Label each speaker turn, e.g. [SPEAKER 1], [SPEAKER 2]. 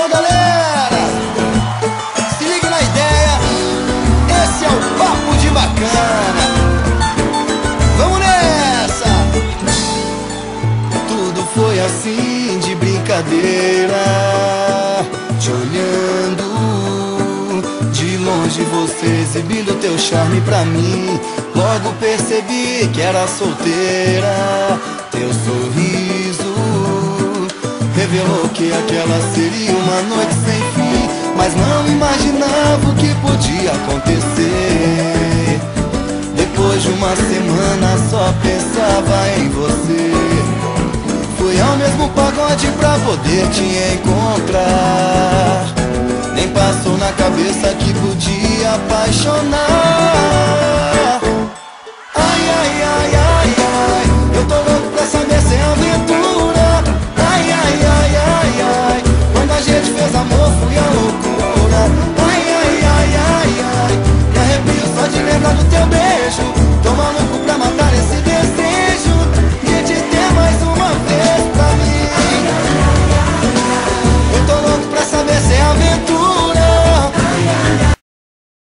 [SPEAKER 1] Alô, galera! Se liga na ideia, esse é o Papo de Bacana. Vamos nessa! Tudo foi assim de brincadeira, te olhando de longe, você exibindo teu charme pra mim. Logo percebi que era solteira. Teu sorriso revelou que aquela seria uma noite sem fim, mas não imaginava o que podia acontecer. Depois de uma semana só pensava em você. Fui ao mesmo pagode pra poder te encontrar. Nem passou na cabeça que podia apaixonar. Ai, ai, ai, ai.